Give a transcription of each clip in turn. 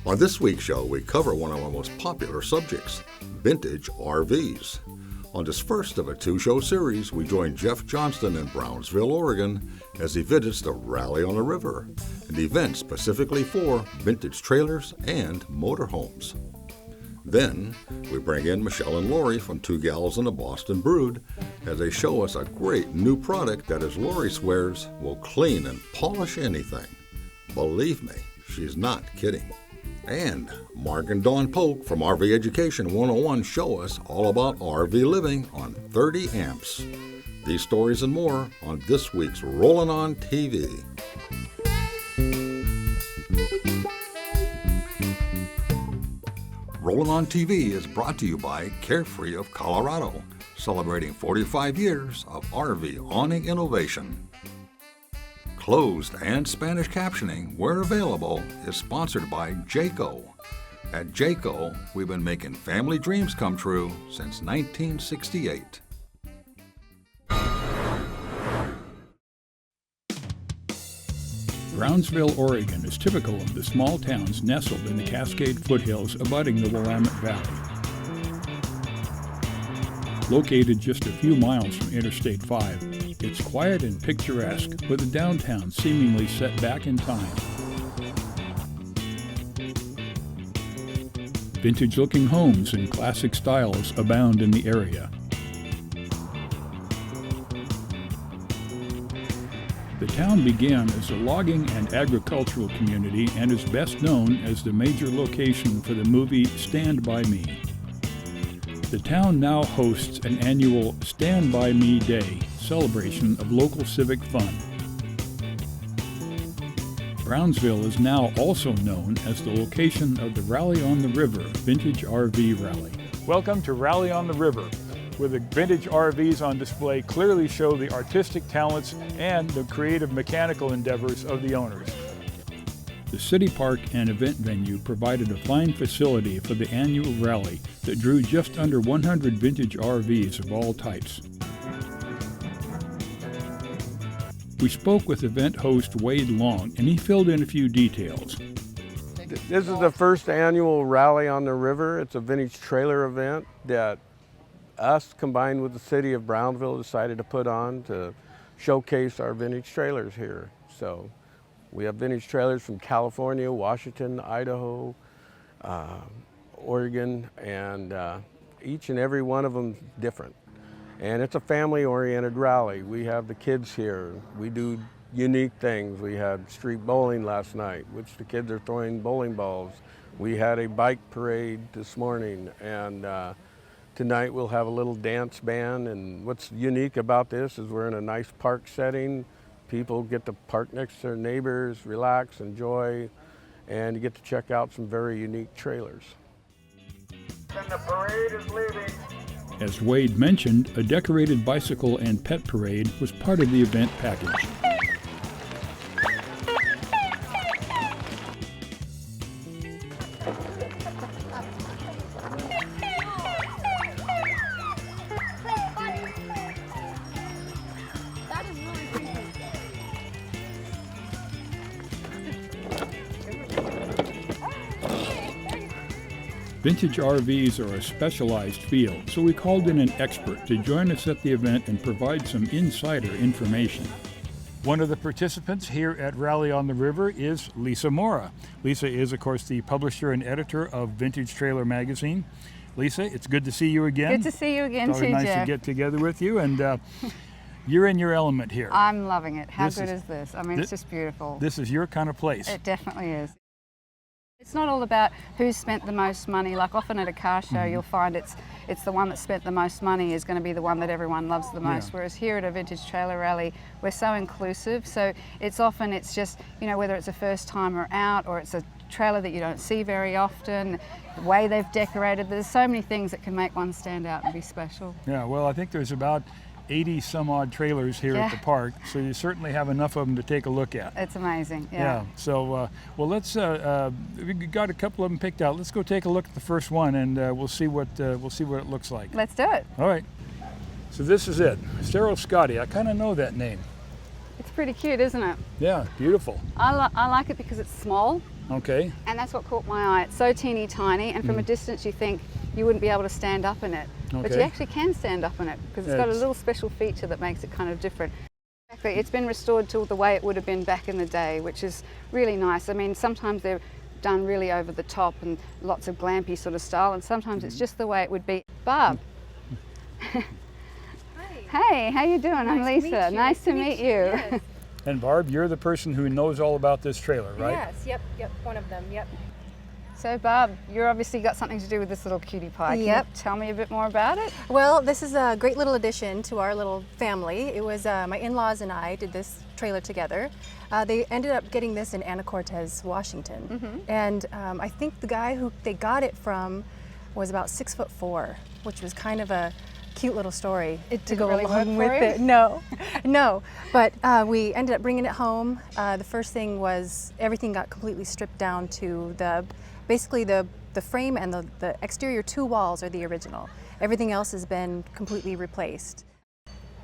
On this week's show, we cover one of our most popular subjects, vintage RVs. On this first of a two-show series, we join Jeff Johnston in Brownsville, Oregon, as he visits the Rally on the River, an event specifically for vintage trailers and motorhomes. Then, we bring in Michelle and Lori from Two Gals and a Boston Brood as they show us a great new product that, as Lori swears, will clean and polish anything. Believe me, she's not kidding. And Mark and Dawn Polk from RV Education 101 show us all about RV living on 30 amps. These stories and more on this week's Rollin On TV. Rollin On TV is brought to you by Carefree of Colorado, celebrating 45 years of RV awning innovation. Closed and Spanish captioning, where available, is sponsored by Jayco. At Jayco, we've been making family dreams come true since 1968. Brownsville, Oregon is typical of the small towns nestled in the Cascade foothills abutting the Willamette Valley. Located just a few miles from Interstate 5, it's quiet and picturesque, with a downtown seemingly set back in time. Vintage-looking homes and classic styles abound in the area. The town began as a logging and agricultural community and is best known as the major location for the movie Stand By Me. The town now hosts an annual Stand By Me Day celebration of local civic fun. Brownsville is now also known as the location of the Rally on the River Vintage RV Rally. Welcome to Rally on the River, where the vintage RVs on display clearly show the artistic talents and the creative mechanical endeavors of the owners. The city park and event venue provided a fine facility for the annual rally that drew just under 100 vintage RVs of all types. We spoke with event host Wade Long, and he filled in a few details. This is the first annual Rally on the River. It's a vintage trailer event that us combined with the city of Brownsville decided to put on to showcase our vintage trailers here. So we have vintage trailers from California, Washington, Idaho, Oregon, and each and every one of them different. And it's a family-oriented rally. We have the kids here. We do unique things. We had street bowling last night, which the kids are throwing bowling balls. We had a bike parade this morning, and tonight we'll have a little dance band. And what's unique about this is we're in a nice park setting. People get to park next to their neighbors, relax, enjoy, and you get to check out some very unique trailers. And the parade is leaving. As Wade mentioned, a decorated bicycle and pet parade was part of the event package. Vintage RVs are a specialized field, so we called in an expert to join us at the event and provide some insider information. One of the participants here at Rally on the River is Lisa Mora. Lisa is, of course, the publisher and editor of Vintage Trailer Magazine. Lisa, it's good to see you again. Good to see you again, it's too, always nice Jeff. to get together with you, and you're in your element here. I'm loving it. How good is this? I mean, it's just beautiful. This is your kind of place. It definitely is. It's not all about who's spent the most money. Like often at a car show, you'll find it's the one that spent the most money is going to be the one that everyone loves the most. Yeah. Whereas here at a vintage trailer rally, we're so inclusive. So it's just, you know, whether it's a first timer out or it's a trailer that you don't see very often, the way they've decorated, there's so many things that can make one stand out and be special. Yeah, well, I think there's about 80 some odd trailers here at the park, so you certainly have enough of them to take a look at. It's amazing, yeah. So, well, let's, we got a couple of them picked out. Let's go take a look at the first one, and we'll see what it looks like. Let's do it. All right. So this is it, Scotty. I kind of know that name. It's pretty cute, isn't it? Yeah, beautiful. I like it because it's small. Okay. And that's what caught my eye. It's so teeny tiny, and from a distance you think you wouldn't be able to stand up in it. But you Okay. actually can stand up in it because it's got a It's- little special feature that makes it kind of different. Exactly. It's been restored to the way it would have been back in the day, which is really nice. I mean, sometimes they're done really over the top and lots of glampy sort of style, and sometimes it's just the way it would be. Barb. Hey, how you doing? I'm Nice to meet Lisa. you. Nice to meet you. Yes. And Barb, you're the person who knows all about this trailer, right? Yes, yep, one of them, yep. So Barb, you're obviously got something to do with this little cutie pie. Can you Yep. tell me a bit more about it? Well, this is a great little addition to our little family. It was my in-laws and I did this trailer together. They ended up getting this in Anacortes, Washington. And I think the guy who they got it from was about 6'4", which was kind of a cute little story to didn't go really along work with for you? it. No, no. But we ended up bringing it home. The first thing was everything got completely stripped down to basically the frame and the exterior 2 walls are the original. Everything else has been completely replaced.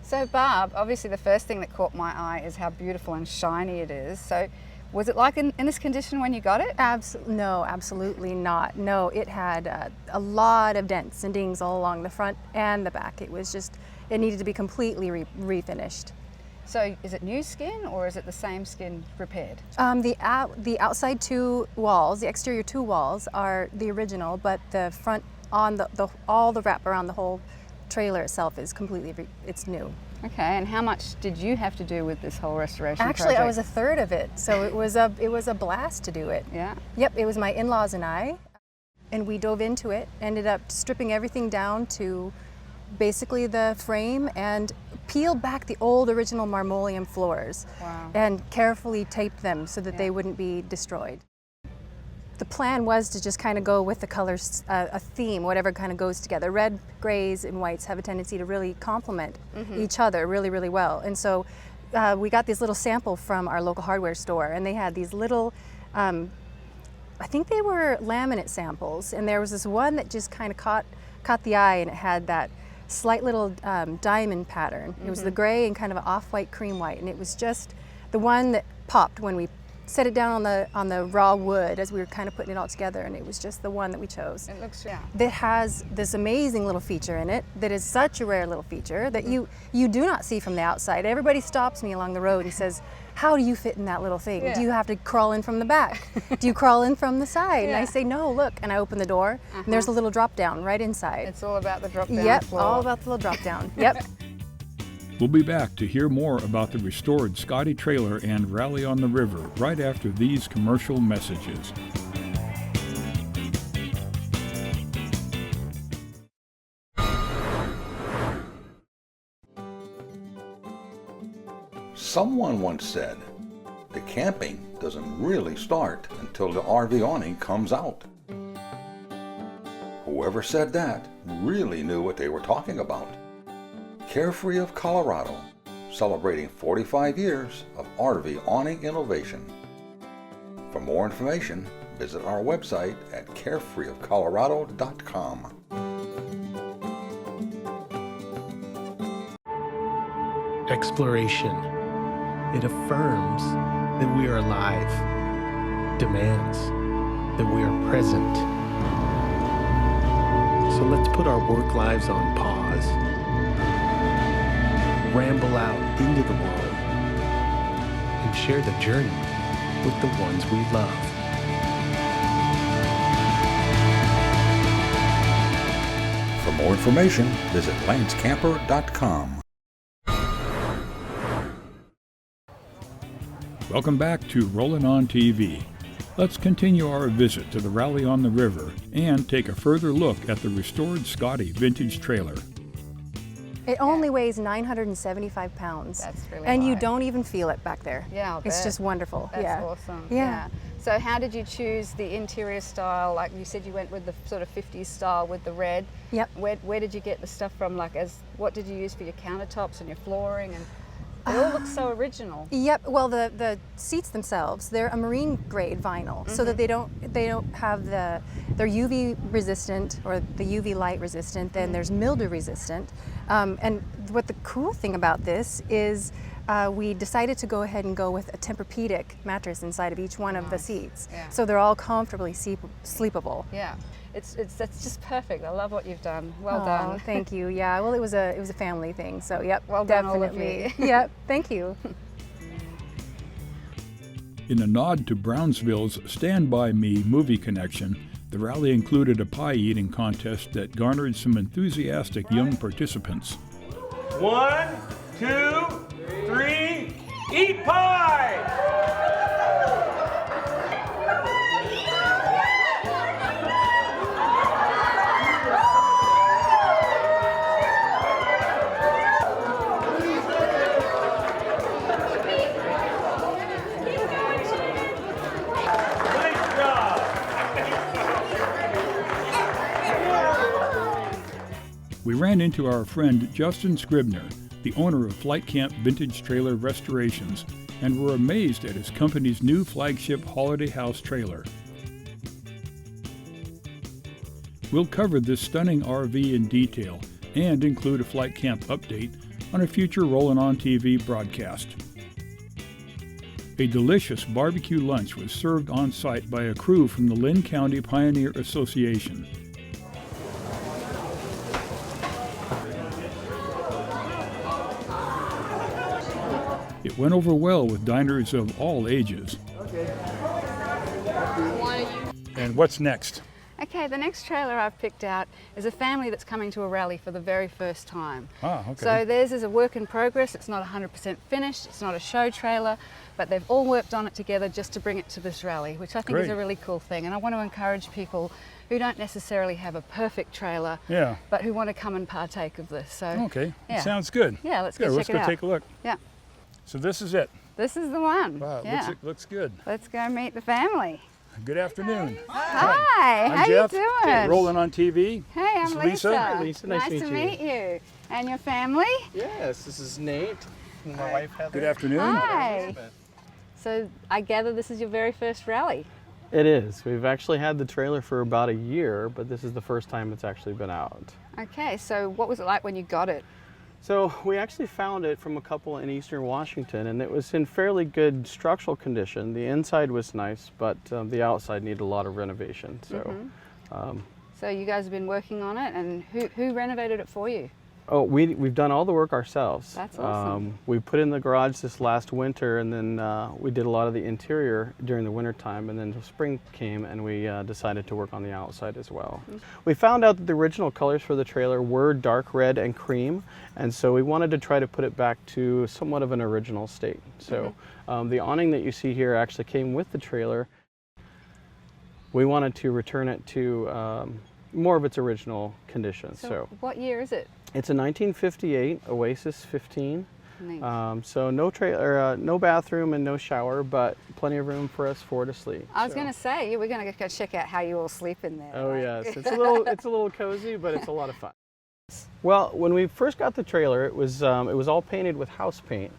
So Barb, obviously the first thing that caught my eye is how beautiful and shiny it is. So was it like in this condition when you got it? No, absolutely not. No, it had a lot of dents and dings all along the front and the back. It was just, it needed to be completely refinished. So is it new skin or is it the same skin repaired? The outside 2 walls, the exterior 2 walls are the original, but the front on all the wrap around the whole trailer itself is completely, it's new. Okay, and how much did you have to do with this whole restoration Actually, I was project? a third of it, so it was a blast to do it. Yeah. Yep, it was my in-laws and I, and we dove into it, ended up stripping everything down to basically the frame and peeled back the old original marmoleum floors. Wow. And carefully taped them so that they wouldn't be destroyed. The plan was to just kind of go with the colors, a theme, whatever kind of goes together. Red, grays, and whites have a tendency to really complement each other really, really well. And so we got this little sample from our local hardware store, and they had these little, I think they were laminate samples, and there was this one that just kind of caught the eye, and it had that slight little diamond pattern. It was the gray and kind of an off-white cream white, and it was just the one that popped when we set it down on the raw wood as we were kind of putting it all together, and it was just the one that we chose. It looks, yeah. That has this amazing little feature in it that is such a rare little feature that you do not see from the outside. Everybody stops me along the road and says, how do you fit in that little thing? Yeah. Do you have to crawl in from the back? Do you crawl in from the side? And I say, no, look. And I open the door, and there's a little drop down right inside. It's all about the drop down Yep, floor. all about the little drop down. Yep. We'll be back to hear more about the restored Scotty trailer and Rally on the River right after these commercial messages. Someone once said, the camping doesn't really start until the RV awning comes out. Whoever said that really knew what they were talking about. Carefree of Colorado, celebrating 45 years of RV awning innovation. For more information, visit our website at carefreeofcolorado.com. Exploration. It affirms that we are alive, demands that we are present. So let's put our work lives on pause, ramble out into the world, and share the journey with the ones we love. For more information, visit lancecamper.com. Welcome back to Rollin On TV. Let's continue our visit to the Rally on the River and take a further look at the restored Scotty vintage trailer. It only weighs 975 pounds. That's really And you light. don't even feel it back there. Yeah, I'll It's bet. just wonderful. That's yeah. awesome. Yeah. So how did you choose the interior style? Like you said, you went with the sort of 50s style with the red. Yep. Where did you get the stuff from? Like, what did you use for your countertops and your flooring? And it all looks so original. Yep. Well, the seats themselves, they're a marine grade vinyl, so that they don't have they're UV resistant or the UV light resistant. Then there's mildew resistant. And what the cool thing about this is we decided to go ahead and go with a Tempur-Pedic mattress inside of each one of the seats. Yeah. So they're all comfortably sleepable. Yeah, that's just perfect. I love what you've done. Well Oh, done. thank you. Yeah, well, it was a family thing. So yep, Well done, all of definitely. you. Yep, thank you. In a nod to Brownsville's Stand By Me movie connection, the rally included a pie eating contest that garnered some enthusiastic young participants. 1, 2, 3, eat pie! Nice job! We ran into our friend Justin Scribner, the owner of Flight Camp Vintage Trailer Restorations, and were amazed at his company's new flagship holiday house trailer. We'll cover this stunning RV in detail and include a Flight Camp update on a future Rollin On TV broadcast. A delicious barbecue lunch was served on site by a crew from the Lynn County Pioneer Association. It went over well with diners of all ages. And what's next? Okay, the next trailer I've picked out is a family that's coming to a rally for the very first time. Ah, okay. So theirs is a work in progress. It's not 100% finished. It's not a show trailer, but they've all worked on it together just to bring it to this rally, which I think is Great. a really cool thing. And I want to encourage people who don't necessarily have a perfect trailer, Yeah. but who want to come and partake of this. So Okay, yeah. sounds good. Yeah, let's Good, go let's check go it out. take a look. Yeah, So this is it. this is the one. Wow, yeah. looks good. Let's go meet the family. Good afternoon. Hi, I'm how Jeff. you doing? Rolling on TV. Hey, I'm This is Lisa. Lisa. Hi, Lisa. Nice to to meet meet you. And your family? Yes, this is Nate. And my wife Heather. Good afternoon. Hi. So I gather this is your very first rally. It is. We've actually had the trailer for about a year, but this is the first time it's actually been out. Okay, so what was it like when you got it? So we actually found it from a couple in eastern Washington, and it was in fairly good structural condition. The inside was nice, but the outside needed a lot of renovation. So, So you guys have been working on it, and who renovated it for you? oh, we've done all the work ourselves. That's awesome. We put in the garage this last winter, and then we did a lot of the interior during the winter time, and then the spring came, and we decided to work on the outside as well. We found out that the original colors for the trailer were dark red and cream, and so we wanted to try to put it back to somewhat of an original state. So the awning that you see here actually came with the trailer. We wanted to return it to more of its original condition. So what year is it? it's a 1958 Oasis 15. Neat. So no trailer, no bathroom and no shower, but plenty of room for us four to sleep. I was So- going to say, we're going to go check out how you all sleep in there. Oh right? yes, it's a little cozy, but it's a lot of fun. Well, when we first got the trailer, it was all painted with house paint,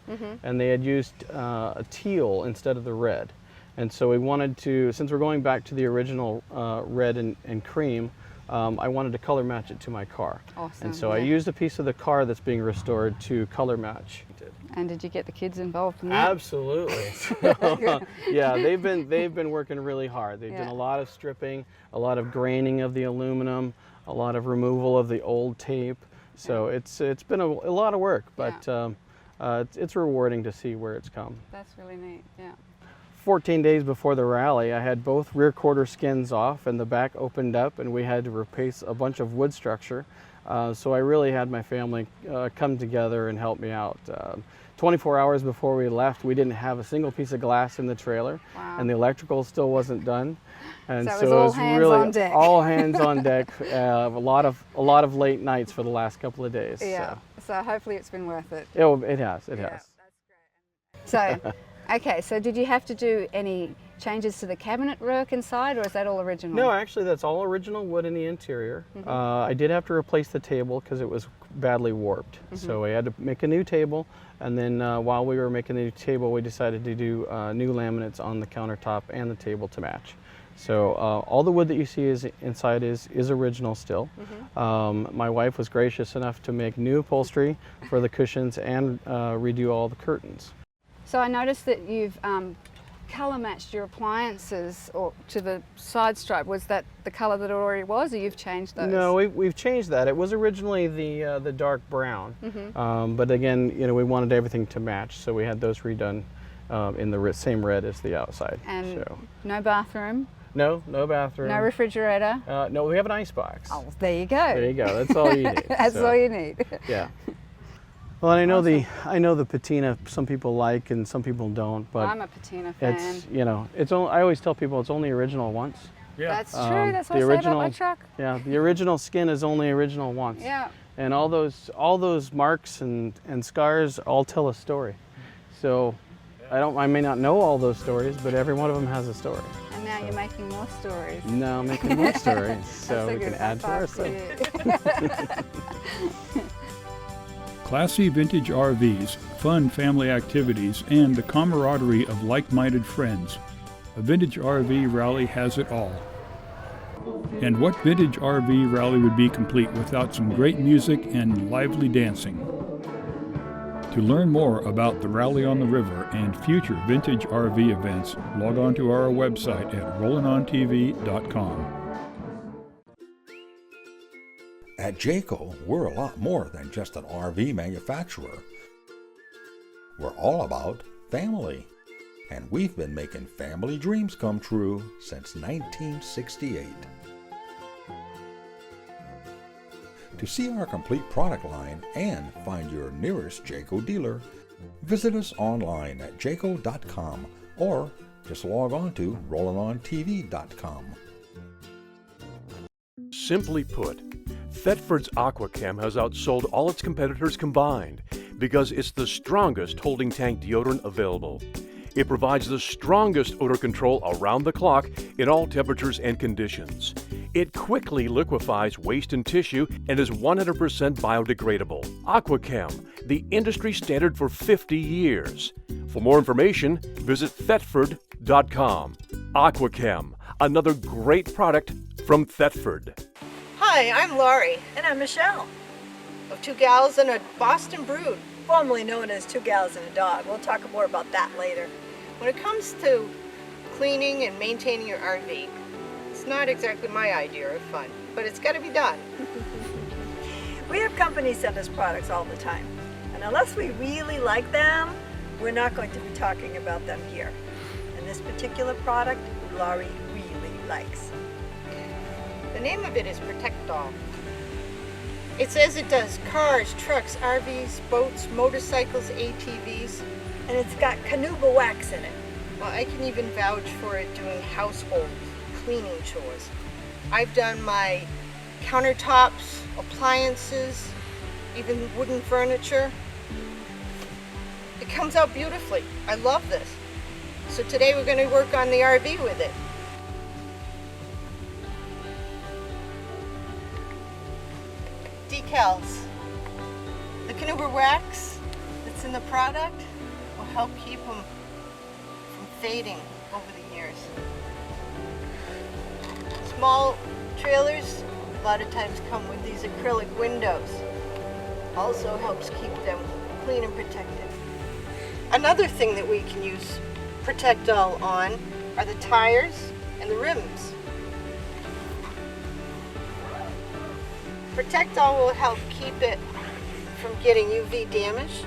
and they had used a teal instead of the red. And so we wanted to, since we're going back to the original red and cream, I wanted to color match it to my car. Awesome, And so I yeah. used a piece of the car that's being restored to color match. And did you get the kids involved in that? Absolutely. Yeah, they've been working really hard. They've done Yeah. a lot of stripping, a lot of graining of the aluminum, a lot of removal of the old tape. So it's been a lot of work, but it's rewarding to see where it's come. That's really neat, yeah. 14 days before the rally, I had both rear quarter skins off and the back opened up, and we had to replace a bunch of wood structure. So I really had my family come together and help me out. 24 hours before we left, we didn't have a single piece of glass in the trailer, Wow. and the electrical still wasn't done. And So it was so all it was hands really on deck. all hands on deck. A lot of late nights for the last couple of days. Yeah, so hopefully it's been worth it. So. It has. It Yeah, has. So, okay, so did you have to do any changes to the cabinet work inside, or is that all original? No, actually, that's all original wood in the interior. I did have to replace the table because it was badly warped. So I had to make a new table, and then while we were making the new table, we decided to do new laminates on the countertop and the table to match. So all the wood that you see inside is original still. My wife was gracious enough to make new upholstery for the cushions and redo all the curtains. So I noticed that you've colour matched your appliances to the side stripe. Was that the colour that it already was, or you've changed those? No, we've changed that. It was originally the dark brown, but again, you know, we wanted everything to match, so we had those redone in the same red as the outside. And so. No bathroom? No bathroom. No refrigerator? No, we have an ice box. Oh, there you go. There you go. That's all you need. That's all you need. Yeah. Well, and I know the patina some people like and some people don't, but I'm a patina fan. It's, you know, I always tell people it's only original once. Yeah. That's true. That's what I say about my truck. Yeah, the original skin is only original once. Yeah. And all those marks and scars all tell a story. So I may not know all those stories, but every one of them has a story. And now you're making more stories. Now I'm making more stories, so we can add to our stuff. Classy vintage RVs, fun family activities, and the camaraderie of like-minded friends. A vintage RV rally has it all. And what vintage RV rally would be complete without some great music and lively dancing? To learn more about the Rally on the River and future vintage RV events, log on to our website at rollinontv.com. At Jayco, we're a lot more than just an RV manufacturer. We're all about family, and we've been making family dreams come true since 1968. To see our complete product line and find your nearest Jayco dealer, visit us online at jayco.com or just log on to rollinontv.com. Simply put, Thetford's Aquachem has outsold all its competitors combined because it's the strongest holding tank deodorant available. It provides the strongest odor control around the clock in all temperatures and conditions. It quickly liquefies waste and tissue and is 100% biodegradable. Aquachem, the industry standard for 50 years. For more information, visit thetford.com. Aquachem, another great product from Thetford. Hi, I'm Laurie. And I'm Michelle. Of Two Gals and a Boston Brood, formerly known as Two Gals and a Dog. We'll talk more about that later. When it comes to cleaning and maintaining your RV, it's not exactly my idea of fun, but it's got to be done. We have companies send us products all the time, and unless we really like them, we're not going to be talking about them here. And this particular product, Laurie really likes. The name of it is Protect All. It says it does cars, trucks, RVs, boats, motorcycles, ATVs. And it's got Canuba wax in it. Well, I can even vouch for it doing household cleaning chores. I've done my countertops, appliances, even wooden furniture. It comes out beautifully. I love this. So today we're going to work on the RV with it. Decals. The Canuba wax that's in the product will help keep them from fading over the years. Small trailers a lot of times come with these acrylic windows. Also helps keep them clean and protected. Another thing that we can use Protect All on are the tires and the rims. Protect All will help keep it from getting UV damage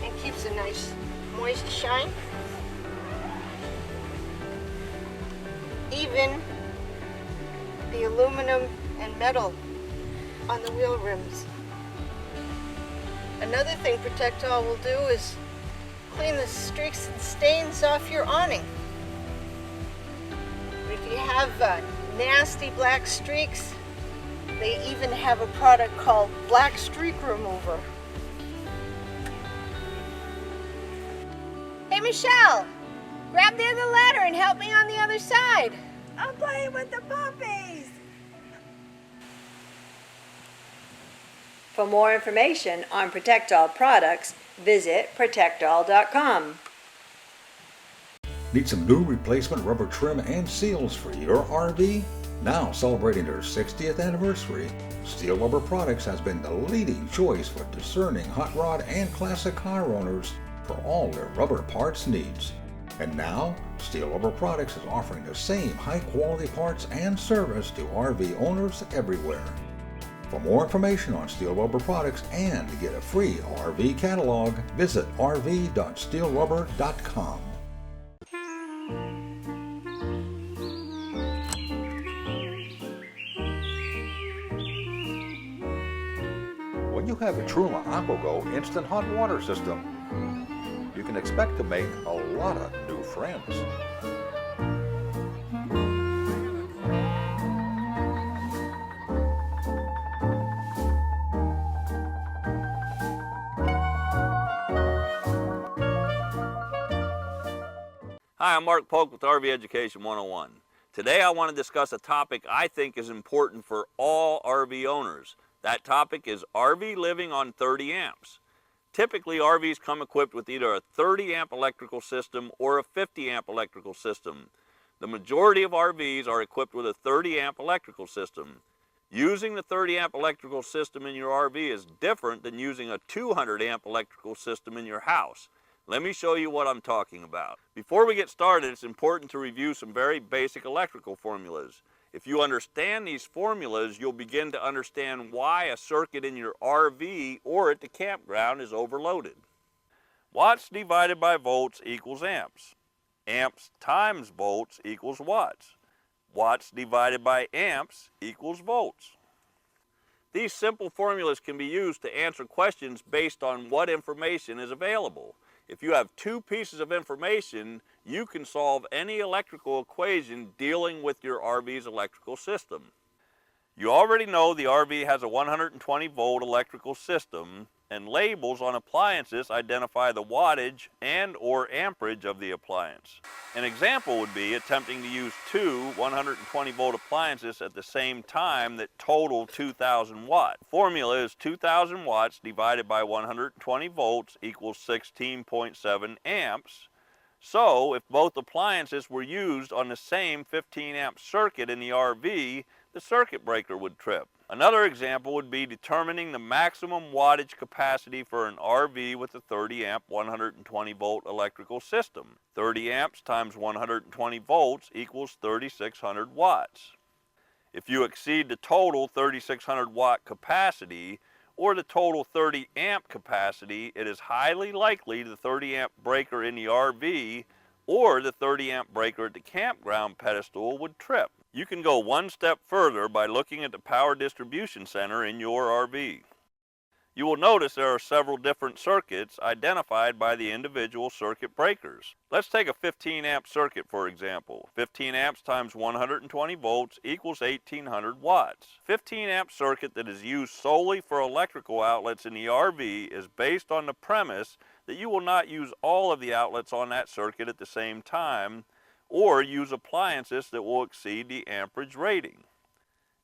and keeps a nice moist shine. Even the aluminum and metal on the wheel rims. Another thing Protect All will do is clean the streaks and stains off your awning. If you have nasty black streaks, they even have a product called Black Streak Remover. Hey Michelle, grab the other ladder and help me on the other side. I'm playing with the puppies. For more information on Protect All products, visit protectall.com. Need some new replacement rubber trim and seals for your RV? Now celebrating their 60th anniversary, Steel Rubber Products has been the leading choice for discerning hot rod and classic car owners for all their rubber parts needs. And now, Steel Rubber Products is offering the same high-quality parts and service to RV owners everywhere. For more information on Steel Rubber Products and to get a free RV catalog, visit rv.steelrubber.com. When you have a Truma AquaGo instant hot water system, you can expect to make a lot of new friends. Hi, I'm Mark Polk with RV Education 101. Today I want to discuss a topic I think is important for all RV owners. That topic is RV living on 30 amps. Typically, RVs come equipped with either a 30 amp electrical system or a 50 amp electrical system. The majority of RVs are equipped with a 30 amp electrical system. Using the 30 amp electrical system in your RV is different than using a 200 amp electrical system in your house. Let me show you what I'm talking about. Before we get started, it's important to review some very basic electrical formulas. If you understand these formulas, you'll begin to understand why a circuit in your RV or at the campground is overloaded. Watts divided by volts equals amps. Amps times volts equals watts. Watts divided by amps equals volts. These simple formulas can be used to answer questions based on what information is available. If you have two pieces of information, you can solve any electrical equation dealing with your RV's electrical system. You already know the RV has a 120 volt electrical system, and labels on appliances identify the wattage and or amperage of the appliance. An example would be attempting to use two 120 volt appliances at the same time that total 2,000 watts. The formula is 2,000 watts divided by 120 volts equals 16.7 amps. So if both appliances were used on the same 15 amp circuit in the RV, the circuit breaker would trip. Another example would be determining the maximum wattage capacity for an RV with a 30 amp 120 volt electrical system. 30 amps times 120 volts equals 3,600 watts. If you exceed the total 3,600 watt capacity or the total 30 amp capacity, it is highly likely the 30 amp breaker in the RV or the 30 amp breaker at the campground pedestal would trip. You can go one step further by looking at the power distribution center in your RV. You will notice there are several different circuits identified by the individual circuit breakers. Let's take a 15 amp circuit for example. 15 amps times 120 volts equals 1,800 watts. 15 amp circuit that is used solely for electrical outlets in the RV is based on the premise that you will not use all of the outlets on that circuit at the same time, or use appliances that will exceed the amperage rating.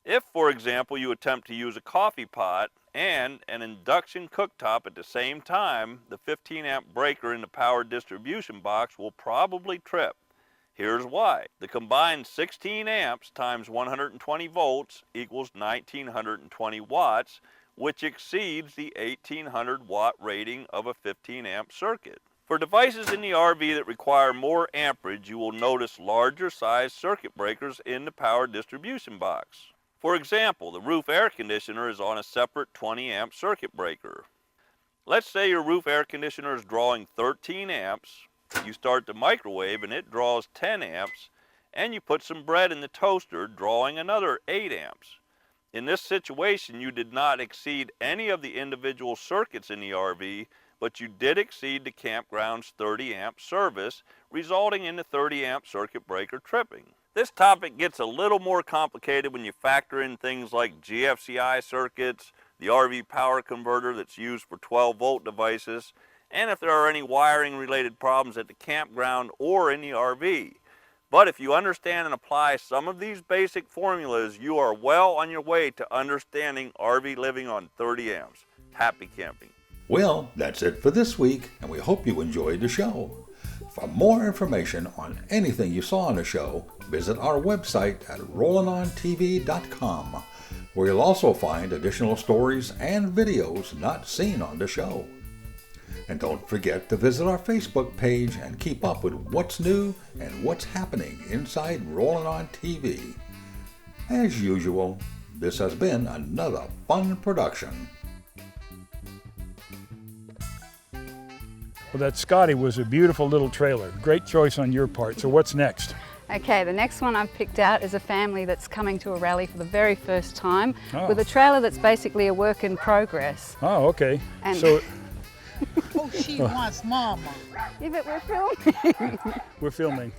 If, for example, you attempt to use a coffee pot and an induction cooktop at the same time, the 15 amp breaker in the power distribution box will probably trip. Here's why. The combined 16 amps times 120 volts equals 1,920 watts, which exceeds the 1,800 watt rating of a 15 amp circuit. For devices in the RV that require more amperage, you will notice larger size circuit breakers in the power distribution box. For example, the roof air conditioner is on a separate 20 amp circuit breaker. Let's say your roof air conditioner is drawing 13 amps, you start the microwave and it draws 10 amps, and you put some bread in the toaster drawing another 8 amps. In this situation, you did not exceed any of the individual circuits in the RV, but you did exceed the campground's 30 amp service, resulting in the 30 amp circuit breaker tripping. This topic gets a little more complicated when you factor in things like GFCI circuits, the RV power converter that's used for 12 volt devices, and if there are any wiring related problems at the campground or in the RV. But if you understand and apply some of these basic formulas, you are well on your way to understanding RV living on 30 amps. Happy camping. Well, that's it for this week, and we hope you enjoyed the show. For more information on anything you saw on the show, visit our website at rollinontv.com, where you'll also find additional stories and videos not seen on the show. And don't forget to visit our Facebook page and keep up with what's new and what's happening inside Rollin On TV. As usual, this has been another fun production. Well, that Scotty was a beautiful little trailer. Great choice on your part. So what's next? Okay, the next one I've picked out is a family that's coming to a rally for the very first time with a trailer that's basically a work in progress. Oh, okay. And so, Oh, she wants mama. Yeah, but we're filming. We're filming.